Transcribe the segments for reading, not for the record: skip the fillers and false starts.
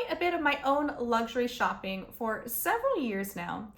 quite a bit of my own luxury shopping for several years now,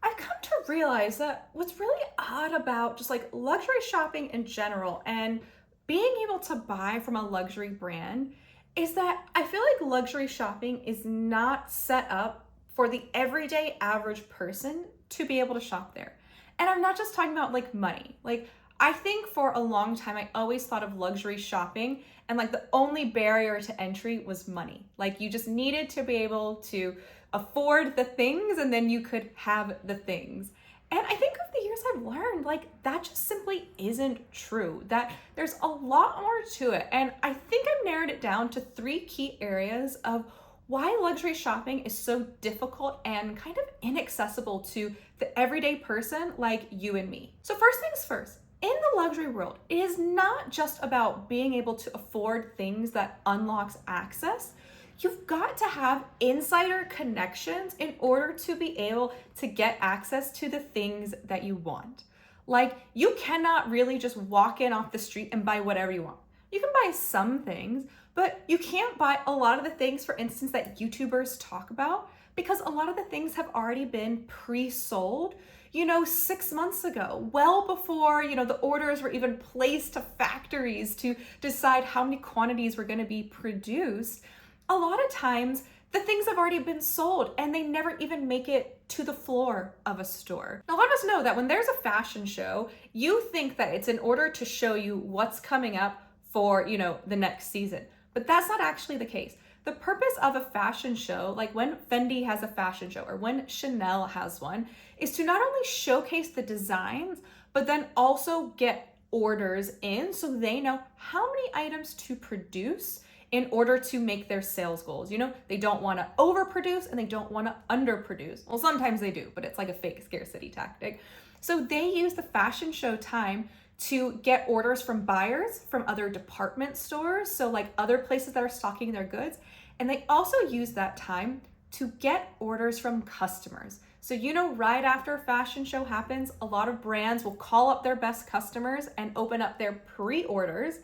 I've come to realize that what's really odd about just like luxury shopping in general and being able to buy from a luxury brand is that I feel like luxury shopping is not set up for the everyday average person to be able to shop there. And I'm not just talking about like money. Like, I think for a long time, I always thought of luxury shopping and like the only barrier to entry was money. Like, you just needed to be able to afford the things and then you could have the things. And I think over the years I've learned like that just simply isn't true, that there's a lot more to it. And I think I've narrowed it down to three key areas of why luxury shopping is so difficult and kind of inaccessible to the everyday person like you and me. So first things first, in the luxury world, it is not just about being able to afford things that unlocks access. You've got to have insider connections in order to be able to get access to the things that you want. Like, you cannot really just walk in off the street and buy whatever you want. You can buy some things, but you can't buy a lot of the things, for instance, that YouTubers talk about, because a lot of the things have already been pre-sold, 6 months ago, well before, the orders were even placed to factories to decide how many quantities were going to be produced. A lot of times the things have already been sold and they never even make it to the floor of a store. Now, a lot of us know that when there's a fashion show, you think that it's in order to show you what's coming up for, the next season. But that's not actually the case. The purpose of a fashion show, like when Fendi has a fashion show or when Chanel has one, is to not only showcase the designs, but then also get orders in so they know how many items to produce in order to make their sales goals. They don't want to overproduce and they don't want to underproduce. Well, sometimes they do, but it's like a fake scarcity tactic. So they use the fashion show time to get orders from buyers from other department stores, so like other places that are stocking their goods. And they also use that time to get orders from customers. So, right after a fashion show happens, a lot of brands will call up their best customers and open up their pre-orders.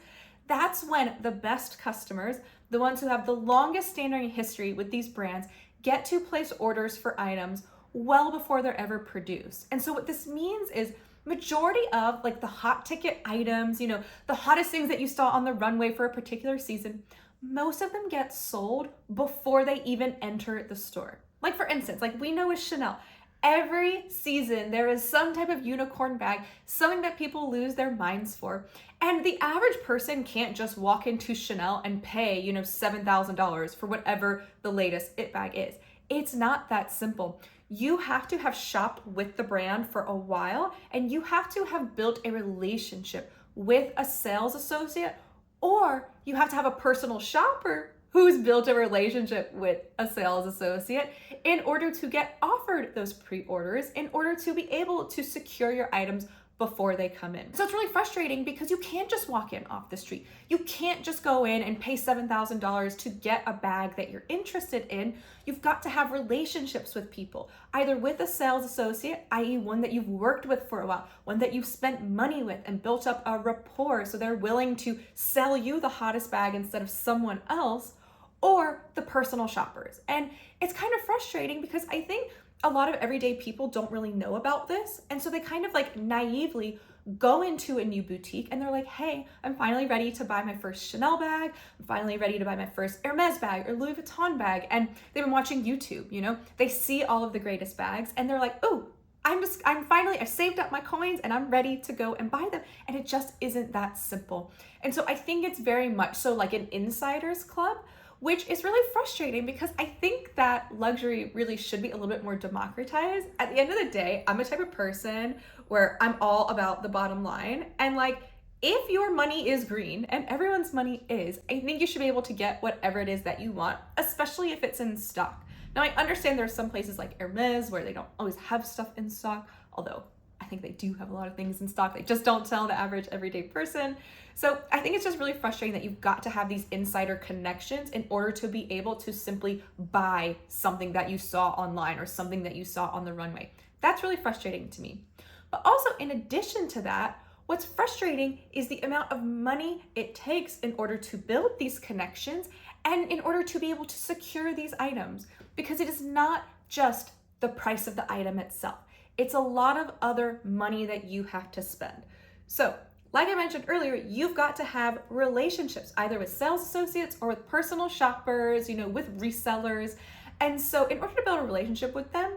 That's when the best customers, the ones who have the longest standing history with these brands, get to place orders for items well before they're ever produced. And so what this means is majority of like the hot ticket items, the hottest things that you saw on the runway for a particular season, most of them get sold before they even enter the store. Like, for instance, like we know with Chanel, every season there is some type of unicorn bag, something that people lose their minds for. And the average person can't just walk into Chanel and pay, $7,000 for whatever the latest it bag is. It's not that simple. You have to have shopped with the brand for a while, and you have to have built a relationship with a sales associate, or you have to have a personal shopper who's built a relationship with a sales associate in order to get offered those pre-orders, in order to be able to secure your items before they come in. So it's really frustrating because you can't just walk in off the street. You can't just go in and pay $7,000 to get a bag that you're interested in. You've got to have relationships with people, either with a sales associate, i.e. one that you've worked with for a while, one that you've spent money with and built up a rapport so they're willing to sell you the hottest bag instead of someone else, or the personal shoppers. And it's kind of frustrating because I think a lot of everyday people don't really know about this. And so they kind of like naively go into a new boutique and they're like, hey, I'm finally ready to buy my first Chanel bag. I'm finally ready to buy my first Hermes bag or Louis Vuitton bag. And they've been watching YouTube, they see all of the greatest bags and they're like, oh, I saved up my coins and I'm ready to go and buy them. And it just isn't that simple. And so I think it's very much so like an insider's club, which is really frustrating because I think that luxury really should be a little bit more democratized. At the end of the day, I'm a type of person where I'm all about the bottom line. And like, if your money is green, and everyone's money is, I think you should be able to get whatever it is that you want, especially if it's in stock. Now, I understand there's some places like Hermes where they don't always have stuff in stock, although I think they do have a lot of things in stock. They just don't tell the average everyday person. So I think it's just really frustrating that you've got to have these insider connections in order to be able to simply buy something that you saw online or something that you saw on the runway. That's really frustrating to me. But also, in addition to that, what's frustrating is the amount of money it takes in order to build these connections and in order to be able to secure these items, because it is not just the price of the item itself. It's a lot of other money that you have to spend. So, like I mentioned earlier, you've got to have relationships, either with sales associates or with personal shoppers, with resellers. And so in order to build a relationship with them,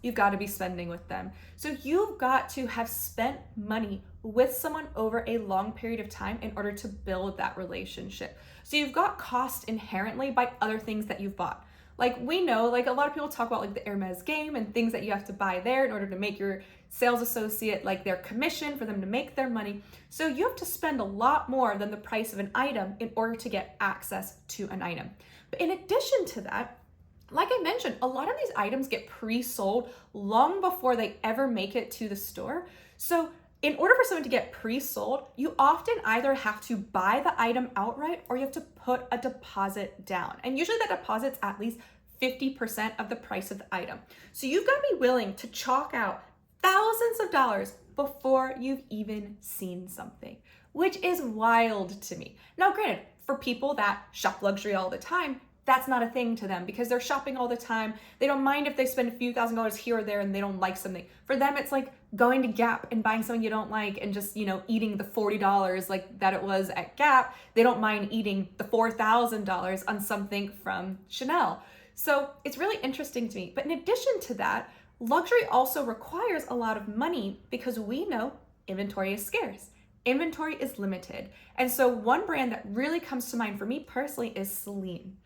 you've got to be spending with them. So you've got to have spent money with someone over a long period of time in order to build that relationship. So you've got cost inherently by other things that you've bought. Like we know, like a lot of people talk about like the Hermes game and things that you have to buy there in order to make your sales associate like their commission for them to make their money. So you have to spend a lot more than the price of an item in order to get access to an item. But in addition to that, like I mentioned, a lot of these items get pre-sold long before they ever make it to the store. So in order for someone to get pre-sold, you often either have to buy the item outright or you have to put a deposit down. And usually that deposit's at least 50% of the price of the item. So you've got to be willing to chalk out thousands of dollars before you've even seen something, which is wild to me. Now, granted, for people that shop luxury all the time, that's not a thing to them because they're shopping all the time. They don't mind if they spend a few $1,000s here or there and they don't like something. For them, it's like going to Gap and buying something you don't like and just, eating the $40 like that it was at Gap. They don't mind eating the $4,000 on something from Chanel. So it's really interesting to me. But in addition to that, luxury also requires a lot of money because we know inventory is scarce. Inventory is limited. And so one brand that really comes to mind for me personally is Celine.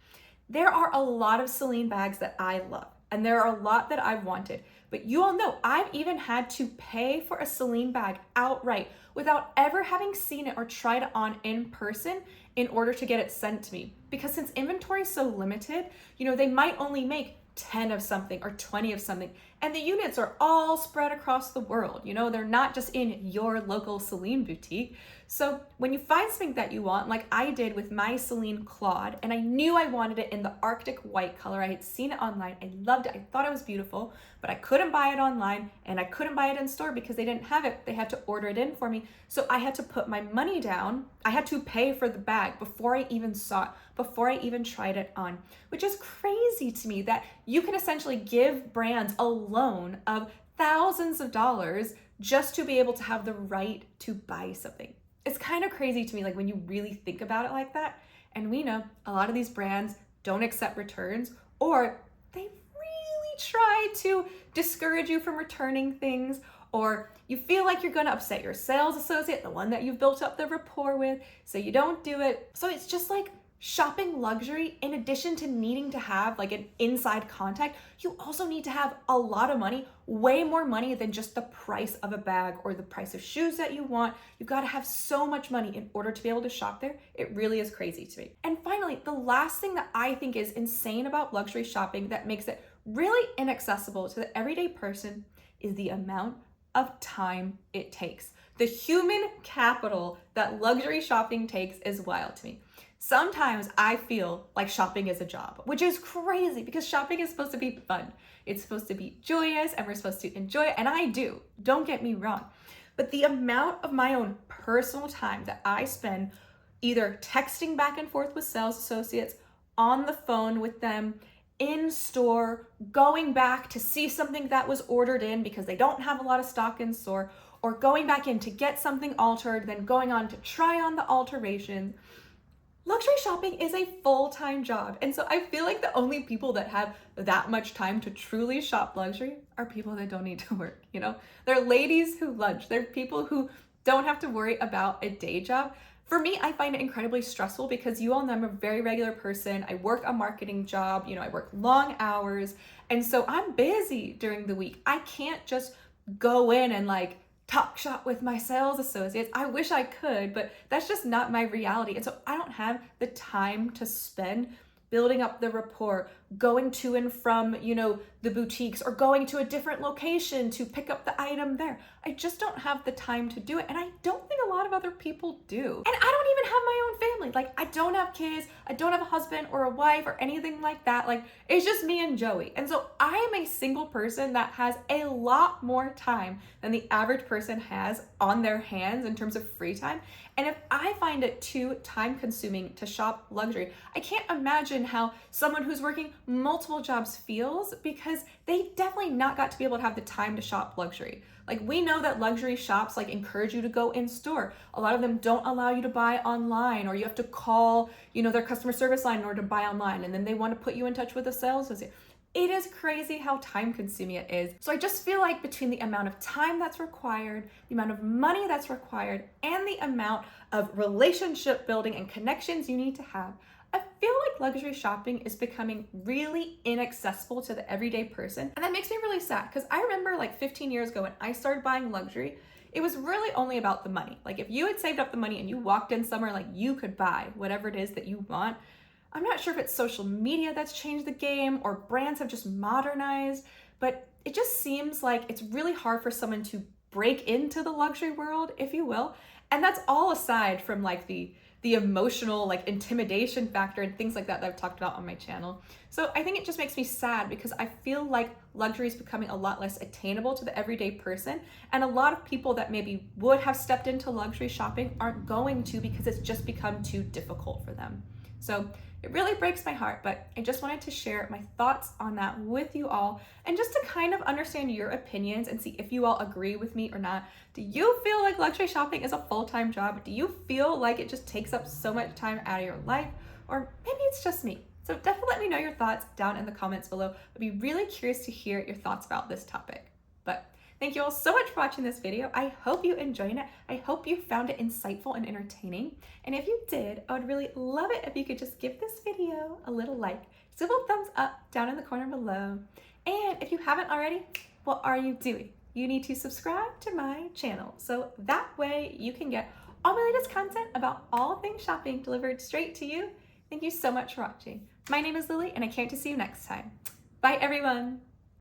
There are a lot of Celine bags that I love, and there are a lot that I've wanted, but you all know I've even had to pay for a Celine bag outright without ever having seen it or tried it on in person in order to get it sent to me. Because since inventory is so limited, they might only make 10 of something or 20 of something, and the units are all spread across the world. They're not just in your local Celine boutique. So when you find something that you want, like I did with my Celine Claude, and I knew I wanted it in the Arctic white color. I had seen it online. I loved it. I thought it was beautiful, but I couldn't buy it online and I couldn't buy it in store because they didn't have it. They had to order it in for me. So I had to put my money down. I had to pay for the bag before I even saw it, before I even tried it on, which is crazy to me that you can essentially give brands a loan of thousands of dollars just to be able to have the right to buy something. It's kind of crazy to me, like when you really think about it like that. And we know a lot of these brands don't accept returns, or they really try to discourage you from returning things, or you feel like you're going to upset your sales associate, the one that you've built up the rapport with, so you don't do it. So it's just like shopping luxury, in addition to needing to have like an inside contact, you also need to have a lot of money, way more money than just the price of a bag or the price of shoes that you want. You've got to have so much money in order to be able to shop there. It really is crazy to me. And finally, the last thing that I think is insane about luxury shopping that makes it really inaccessible to the everyday person is the amount of time it takes. The human capital that luxury shopping takes is wild to me. Sometimes I feel like shopping is a job, which is crazy because shopping is supposed to be fun. It's supposed to be joyous and we're supposed to enjoy it. And I do, don't get me wrong. But the amount of my own personal time that I spend either texting back and forth with sales associates, on the phone with them, in store, going back to see something that was ordered in because they don't have a lot of stock in store, or going back in to get something altered, then going on to try on the alterations. Luxury shopping is a full-time job. And so I feel like the only people that have that much time to truly shop luxury are people that don't need to work, They're ladies who lunch. They're people who don't have to worry about a day job. For me, I find it incredibly stressful because you all know I'm a very regular person. I work a marketing job, I work long hours. And so I'm busy during the week. I can't just go in and talk shop with my sales associates. I wish I could, but that's just not my reality. And so I don't have the time to spend building up the rapport, going to and from, the boutiques, or going to a different location to pick up the item there. I just don't have the time to do it. And I don't think a lot of other people do. And I don't even have my own family. Like, I don't have kids, I don't have a husband or a wife or anything like that. Like, it's just me and Joey. And so I am a single person that has a lot more time than the average person has on their hands in terms of free time. And if I find it too time consuming to shop luxury, I can't imagine how someone who's working multiple jobs feels, because they definitely not got to be able to have the time to shop luxury. Like, we know that luxury shops like encourage you to go in store. A lot of them don't allow you to buy online, or you have to call, their customer service line in order to buy online. And then they want to put you in touch with a sales associate. It is crazy how time consuming it is. So I just feel like between the amount of time that's required, the amount of money that's required, and the amount of relationship building and connections you need to have, I feel like luxury shopping is becoming really inaccessible to the everyday person. And that makes me really sad, because I remember like 15 years ago when I started buying luxury, it was really only about the money. Like, if you had saved up the money and you walked in somewhere, like, you could buy whatever it is that you want. I'm not sure if it's social media that's changed the game or brands have just modernized, but it just seems like it's really hard for someone to break into the luxury world, if you will. And that's all aside from like the emotional like intimidation factor and things like that I've talked about on my channel. So I think it just makes me sad, because I feel like luxury is becoming a lot less attainable to the everyday person. And a lot of people that maybe would have stepped into luxury shopping aren't going to, because it's just become too difficult for them. So it really breaks my heart, but I just wanted to share my thoughts on that with you all, and just to kind of understand your opinions and see if you all agree with me or not. Do you feel like luxury shopping is a full-time job? Do you feel like it just takes up so much time out of your life? Or maybe it's just me. So definitely let me know your thoughts down in the comments below. I'd be really curious to hear your thoughts about this topic. But thank you all so much for watching this video. I hope you enjoyed it. I hope you found it insightful and entertaining. And if you did, I would really love it if you could just give this video a little like, just a little thumbs up down in the corner below. And if you haven't already, what are you doing? You need to subscribe to my channel, so that way you can get all my latest content about all things shopping delivered straight to you. Thank you so much for watching. My name is Lily, and I can't wait to see you next time. Bye, everyone.